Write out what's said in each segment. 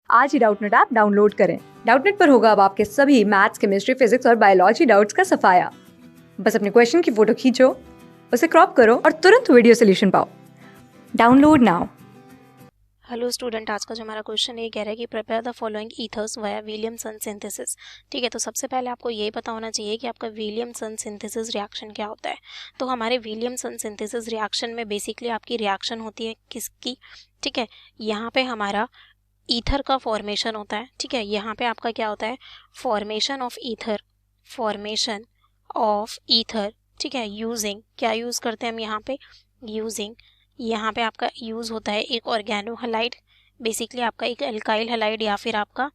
आज ही Doubtnut app download करें। Doubtnut पर होगा अब आपके सभी मैथ्स, केमिस्ट्री, फिजिक्स और बायोलॉजी डाउट्स का सफाया। बस अपने क्वेश्चन की फोटो खींचो, उसे क्रॉप करो और तुरंत वीडियो सोल्यूशन पाओ। Download now. हेलो स्टूडेंट, आज का जो हमारा क्वेश्चन ये कह रहा है कि prepare the following ethers via Williamson synthesis. ठीक है, तो सबसे पहले आपको ये पता होना चाहिए कि आपका विलियमसन सिंथेसिस रिएक्शन क्या होता है। तो हमारे विलियमसन सिंथेसिस रिएक्शन में बेसिकली आपकी रिएक्शन होती है किसकी। ठीक है, यहाँ पे हमारा ईथर का फॉर्मेशन होता है। ठीक है, यहाँ पे आपका क्या होता है, formation of ether, formation of ether. ठीक है, यूजिंग, क्या यूज़ करते हैं हम यहाँ पे, यूजिंग, यहाँ पे आपका यूज़ होता है एक ऑर्गेनो हलाइड, बेसिकली आपका एक एल्काइल हलाइड या फिर आपका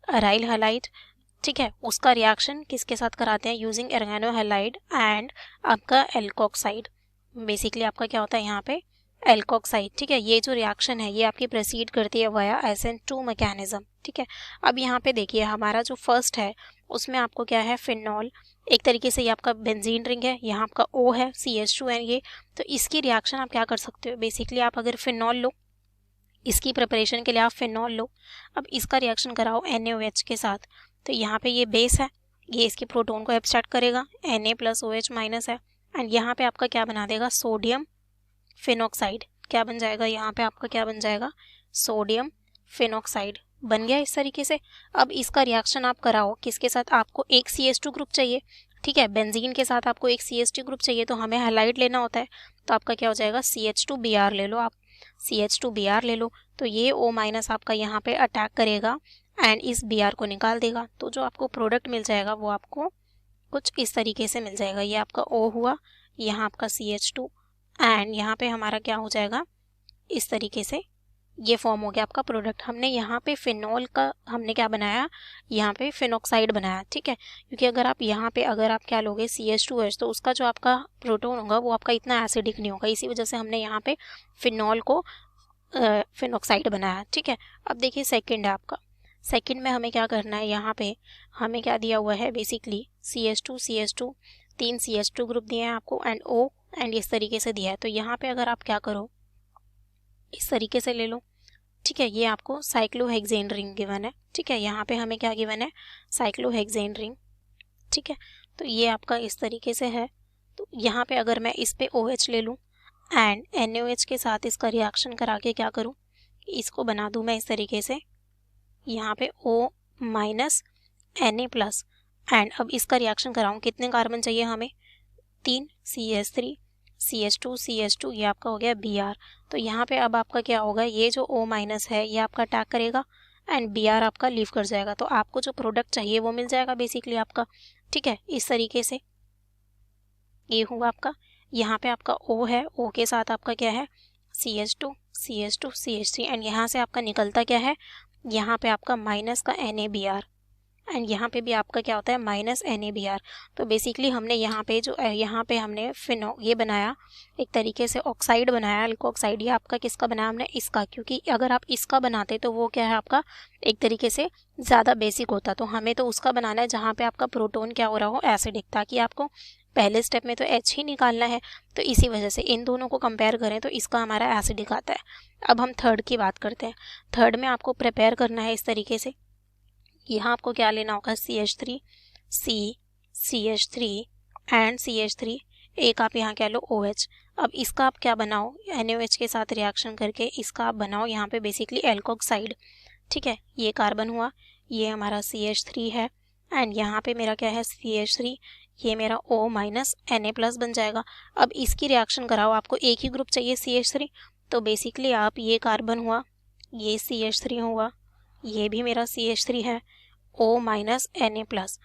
अराइल हलाइड। ठीक है, उसका रिएक्शन किसके साथ कराते हैं, यूजिंग ऑर्गेनो हलाइड एंड आपका एल्कोक्साइड। बेसिकली आपका क्या होता है यहाँ पे, एल्कोक्साइड। ठीक है, ये जो रिएक्शन है ये आपकी प्रोसीड करती है वाया SN2 मैकेनिज्म। ठीक है, अब यहाँ पे देखिए हमारा जो फर्स्ट है उसमें आपको क्या है, फिनॉल, एक तरीके से ये आपका बेंजीन रिंग है, यहाँ आपका O है, CH2 है ये। तो इसकी रिएक्शन आप क्या कर सकते हो, बेसिकली आप अगर फिनॉल लो, इसकी प्रिपरेशन के लिए आप फिनॉल लो, अब इसका रिएक्शन कराओ NaOH के साथ, तो यहाँ पे ये बेस है, ये इसके प्रोटॉन को एब्स्ट्रैक्ट करेगा, Na+OH- है, एंड यहाँ पे आपका क्या बना देगा, सोडियम फिनॉक्साइड। क्या बन जाएगा यहाँ पे आपका, क्या बन जाएगा, सोडियम फिनॉक्साइड बन गया इस तरीके से। अब इसका रिएक्शन आप कराओ किसके साथ, आपको एक CH2 ग्रुप चाहिए। ठीक है, बेंजीन के साथ आपको एक CH2 ग्रुप चाहिए, तो हमें हैलाइड लेना होता है, तो आपका क्या हो जाएगा, CH2Br ले लो आप, CH2Br ले लो। तो ये O- आपका यहाँ पे अटैक करेगा एंड इस Br को निकाल देगा, तो जो आपको प्रोडक्ट मिल जाएगा वो आपको कुछ इस तरीके से मिल जाएगा। ये आपका O हुआ, यहाँ आपका CH2 एंड यहाँ पे हमारा क्या हो जाएगा, इस तरीके से ये फॉर्म हो गया आपका प्रोडक्ट। हमने यहाँ पे फिनॉल का हमने क्या बनाया, यहाँ पे फिनॉक्साइड बनाया। ठीक है, क्योंकि अगर आप यहाँ पे अगर आप क्या लोगे CH2H, तो उसका जो आपका प्रोटोन होगा वो आपका इतना एसिडिक नहीं होगा, इसी वजह से हमने यहाँ पे फिनॉल को फिनॉक्साइड बनाया। ठीक है, अब देखिए सेकेंड है आपका, सेकेंड में हमें क्या करना है, यहाँ पे हमें क्या दिया हुआ है, बेसिकली CH2 तीन CH2 ग्रुप दिए हैं आपको एंड O एंड इस तरीके से दिया है। तो यहाँ पे अगर आप क्या करो, इस तरीके से ले लो। ठीक है, ये आपको साइक्लोहेक्सेन रिंग गिवन है। ठीक है, यहाँ पे हमें क्या गिवन है, साइक्लोहेक्सेन रिंग। ठीक है, तो ये आपका इस तरीके से है। तो यहाँ पे अगर मैं इस पे OH ले लूँ एंड NaOH के साथ इसका रिएक्शन करा के क्या करूँ, इसको बना दूँ मैं इस तरीके से, यहाँ पे O- Na+ एंड अब इसका रिएक्शन कराऊँ, कितने कार्बन चाहिए हमें, 3, CH2 ये आपका हो गया Br। तो यहाँ पे अब आपका क्या होगा, ये जो O- है ये आपका अटैक करेगा एंड Br आपका लीव कर जाएगा, तो आपको जो प्रोडक्ट चाहिए वो मिल जाएगा बेसिकली आपका। ठीक है, इस तरीके से ये हुआ आपका, यहाँ पे आपका O है, O के साथ आपका क्या है, CH2 एंड यहाँ से आपका निकलता क्या है, यहाँ पे आपका माइनस का NaBr एंड यहाँ पे भी आपका क्या होता है, -NaBr। तो बेसिकली हमने यहाँ पे जो यहाँ पे हमने ये बनाया, एक तरीके से ऑक्साइड बनाया, अल्कोक्साइड। ये आपका किसका बनाया हमने, इसका, क्योंकि अगर आप इसका बनाते तो वो क्या है आपका एक तरीके से ज़्यादा बेसिक होता, तो हमें तो उसका बनाना है जहाँ पे आपका प्रोटोन क्या हो रहा हो, एसिडिक, ताकि आपको पहले स्टेप में तो H ही निकालना है। तो इसी वजह से इन दोनों को कंपेयर करें तो इसका हमारा एसिडिक आता है। अब हम थर्ड की बात करते हैं। थर्ड में आपको प्रिपेयर करना है इस तरीके से, यहाँ आपको क्या लेना होगा, CH3 CH3 एंड CH3, एक आप यहाँ क्या लो OH। अब इसका आप क्या बनाओ, NaOH के साथ रिएक्शन करके इसका आप बनाओ यहाँ पे बेसिकली एल्कोक्साइड। ठीक है, ये कार्बन हुआ, ये हमारा CH3 है एंड यहाँ पे मेरा क्या है CH3, ये मेरा O- Na+ बन जाएगा। अब इसकी रिएक्शन कराओ, आपको एक ही ग्रुप चाहिए CH3, तो बेसिकली आप ये कार्बन हुआ, ये CH3 हुआ, ये भी मेरा CH3 है, O- Na+।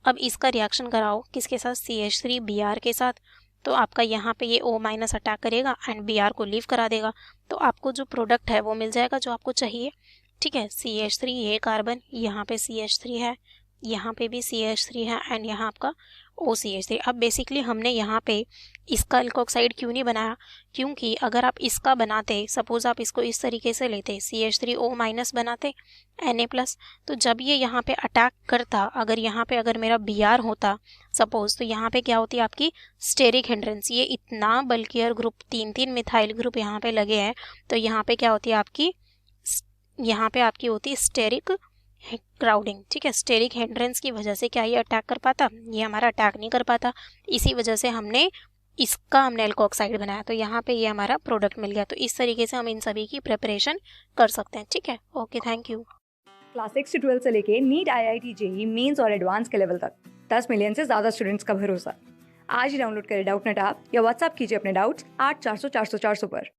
अब इसका रिएक्शन कराओ किसके साथ, CH3Br के साथ, तो आपका यहाँ पे ये O- अटैक करेगा एंड Br को लीव करा देगा, तो आपको जो प्रोडक्ट है वो मिल जाएगा जो आपको चाहिए। ठीक है, CH3, ये कार्बन, यहाँ पे CH3 है, यहाँ पे भी CH3 है एंड यहाँ आपका OCH3। अब बेसिकली हमने यहाँ पे इसका अल्कोक्साइड क्यों नहीं बनाया, क्योंकि अगर आप इसका बनाते, सपोज आप इसको इस तरीके से लेते, CH3O- बनाते Na+, तो जब ये यहाँ पे अटैक करता, अगर यहाँ पे अगर मेरा Br होता सपोज, तो यहाँ पे क्या होती है आपकी स्टेरिक हिंड्रेंस, ये इतना बल्कि ग्रुप 3 मिथाइल ग्रुप यहाँ पे लगे हैं, तो यहाँ पे क्या होती है आपकी यहाँ पे आपकी होती है स्टेरिक क्राउडिंग, ठीक है। स्टेरिक हिंड्रेंस की वजह से क्या ये अटैक कर पाता, ये हमारा अटैक नहीं कर पाता, इसी वजह से हमने अल्कोक्साइड बनाया, तो यहाँ पे ये हमारा प्रोडक्ट मिल गया। तो इस तरीके से हम इन सभी की प्रिपरेशन कर सकते हैं, ठीक है। Okay, thank you. क्लास 6 से 12 से लेके नीट, IIT, जेई मेंस और एडवांस के लेवल तक 10 मिलियन से ज़्यादा स्टूडेंट्स का भरोसा। आज ही डाउनलोड करें डाउटनेट ऐप या व्हाट्सएप कीजिए अपने डाउट्स 8400 400 400 पर।